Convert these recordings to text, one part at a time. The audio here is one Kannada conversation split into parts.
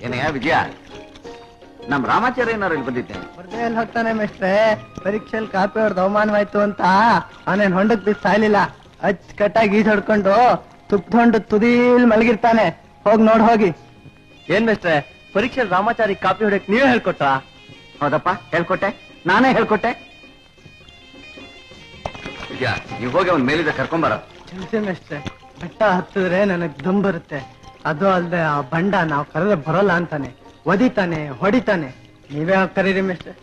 ಏನಯ್ಯ ವಿಜಯ, ನಮ್ ರಾಮಾಚಾರ್ಯ ಏನಾರು ಇಲ್ಲಿ ಬಂದಿದ್ದೆ? ಬರ್ದೇ ಎಲ್ಲಿ ಹೋಗ್ತಾನೆ ಮೇಷ್ಟ್ರೆ, ಪರೀಕ್ಷೆಯಲ್ಲಿ ಕಾಪಿ ಹೊಡೆದು ಅವಮಾನವಾಯ್ತು ಅಂತ ಅವನೇನ್ ಹೊಂಡಕ್ ಬಿದ್ದು ಸಾಯ್ಲಿಲ್ಲ, ಅಚ್ಚುಕಟ್ಟಾಗಿ ಈಜ್ ಹೊಡ್ಕೊಂಡು ತುಪ್ಪ ಹೊಂಡ ತುದೀಲ್ ಮಲಗಿರ್ತಾನೆ. ಹೋಗಿ ನೋಡ್ ಹೋಗಿ. ಏನ್ ಮೇಷ್ಟ್ರೆ, ಪರೀಕ್ಷೆಯಲ್ಲಿ ರಾಮಾಚಾರಿ ಕಾಪಿ ಹೊಡಕ್ ನೀವೇ ಹೇಳ್ಕೊಟ್ಟ? ಹೌದಪ್ಪ, ಹೇಳ್ಕೊಟ್ಟೆ, ನಾನೇ ಹೇಳ್ಕೊಟ್ಟೆ. ವಿಜಯ, ನೀವು ಹೋಗಿ ಅವ್ನ ಮೇಲಿಂದ ಕರ್ಕೊಂಬರ. ತಿಳಿಸಿ ಮೇಷ್ಟ್ರೆ, ಬೆಟ್ಟ ಹತ್ತಿದ್ರೆ ನನಗ್ ದಮ್ ಬರುತ್ತೆ. ಅದು ಅಲ್ದೆ ಆ ಬಂಡ ನಾವ್ ಕರೆದ್ರೆ ಬರೋಲ್ಲ ಅಂತಾನೆ, ಒದಿತಾನೆ, ಹೊಡಿತಾನೆ. ನೀವೇ ಹೋಗಿ ಕರೀರಿ ಮೇಷ್ಟ್ರೆ.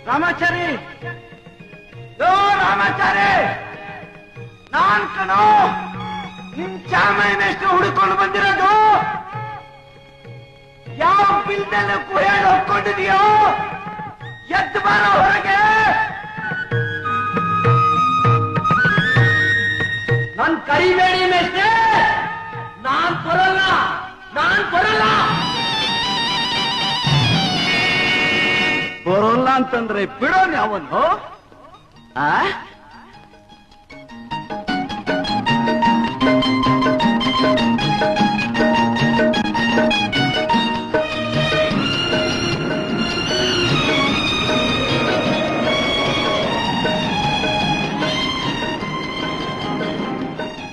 ರಾಮಾಚಾರಿ, ರಾಮಾಚಾರಿ, ನಾನ್ ಕಣೋ ನಿಮ್ ಚಾಮಯ್ಯನಷ್ಟು ಹುಡುಕೊಂಡು ಬಂದಿರೋದು. ಯಾವ ಬಿಲ್ದಲ್ಲೂ ಕುಯ್ಯಾಡ್ ಹೊಕ್ಕೊಂಡಿದೀಯೋ, ಎದ್ದು ಬಾರೋ ಹೊರಗೆ. ನನ್ ಕರಿಬೇಡಿ ಮೇಷ್ಟ್ರೆ, ನಾನ್ ಬರಲ್ಲ, ನಾನ್ ಬರಲ್ಲ. ಬರೋಲ್ಲ ಅಂತಂದ್ರೆ ಬಿಡೋನ್ ಯಾವನು?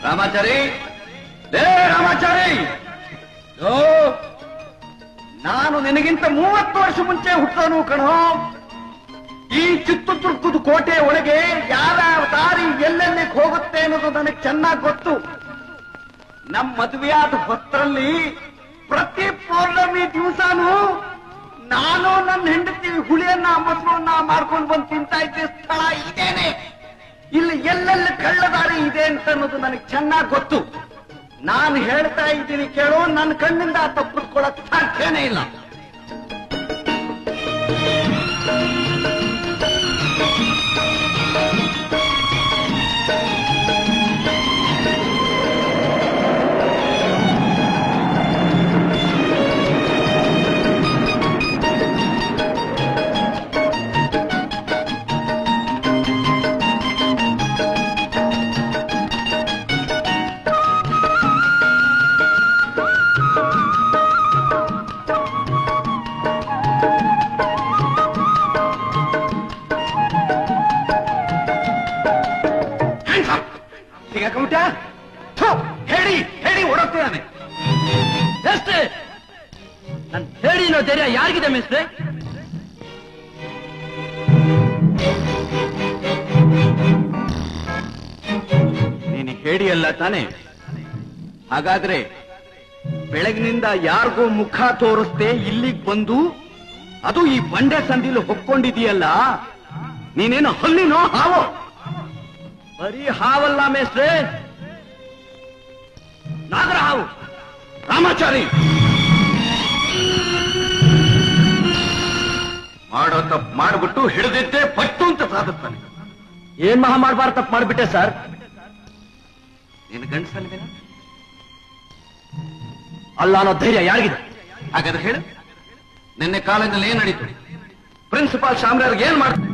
ರಾಮಾಚಾರಿ, ಲೇ ರಾಮಾಚಾರಿ, ನಾನು ನಿನಗಿಂತ 30 ವರ್ಷ ಮುಂಚೆ ಹುಟ್ಟೋನು ಕಣೋ. ಈ ಚಿತ್ರದುರ್ಗದ ಕೋಟೆ ಒಳಗೆ ಯಾವ್ಯಾವ ದಾರಿ ಎಲ್ಲೆಲ್ಲಿ ಹೋಗುತ್ತೆ ಅನ್ನೋದು ನನಗೆ ಚೆನ್ನಾಗಿ ಗೊತ್ತು. ನಮ್ಮ ಮದುವೆಯಾದ ಹೊತ್ತರಲ್ಲಿ ಪ್ರತಿ ಪೌರ್ಣಮಿ ದಿವಸನೂ ನಾನು ನನ್ನ ಹೆಂಡತಿ ಹುಳಿಯನ್ನ ಮೊಸರನ್ನ ಮಾಡ್ಕೊಂಡು ಬಂದು ತಿಂತಾ ಇದ್ದ ಸ್ಥಳ ಇದೇನೆ. ಇಲ್ಲಿ ಎಲ್ಲೆಲ್ಲಿ ಕಳ್ಳದಾರಿ ಇದೆ ಅಂತ ಅನ್ನೋದು ನನಗೆ ಚೆನ್ನಾಗಿ ಗೊತ್ತು. ನಾನು ಹೇಳ್ತಾ ಇದ್ದೀನಿ ಕೇಳೋ, ನನ್ನ ಕಣ್ಣಿಂದ ತಪ್ಪಿಸ್ಕೊಳ್ಳಕ್ ಸಾಧ್ಯನೇ ಇಲ್ಲ. ಹೇಳಿ ಹೇಳಿ ಓಡೋಗ್ತಿದ್ದಾನೆ. ನನ್ ಹೇಳಿನೋ ಧೈರ್ಯ ಯಾರಿಗಿದೆ ಮೇಷ್ಟ್ರೆ? ನೀನು ಹೇಳಿಯಲ್ಲ ತಾನೆ? ಹಾಗಾದ್ರೆ ಬೆಳಗಿನಿಂದ ಯಾರಿಗೂ ಮುಖ ತೋರಿಸ್ದೆ ಇಲ್ಲಿಗೆ ಬಂದು, ಅದು ಈ ಬಂಡೆ ಸಂದಿಲು ಹೊಕ್ಕೊಂಡಿದೀಯಲ್ಲ, ನೀನೇನು ಹಲ್ಲಿನೋ ಹಾವೋ? ಬರೀ ಹಾವಲ್ಲ ಮೇಷ್ಟ್ರೆ, ನಾಗರ ಹಾವು. ರಾಮಾಚಾರಿ, ಮಾಡೋ ತಪ್ಪು ಮಾಡ್ಬಿಟ್ಟು ಹಿಡಿದಿದ್ದೆ ಪಟ್ಟು ಅಂತ ಸಾಧಿಸ್ತಾನೆ. ಏನ್ ಮಹಾ ಮಾಡ್ಬಾರ್ದು ತಪ್ಪು ಮಾಡ್ಬಿಟ್ಟೆ ಸರ್. ನೀನು ಗಂಡಸಲ್ವೇನ? ಅಲ್ಲ ಅನ್ನೋ ಧೈರ್ಯ ಯಾರಿಗಿದೆ? ಹಾಗಾದ್ರೆ ಹೇಳು, ನಿನ್ನೆ ಕಾಲೇಜಲ್ಲಿ ಏನ್ ನಡೀತು? ಪ್ರಿನ್ಸಿಪಾಲ್ ಶಾಮ್ರಾರ್ಗೆ ಏನ್ ಮಾಡ್ತಾರೆ?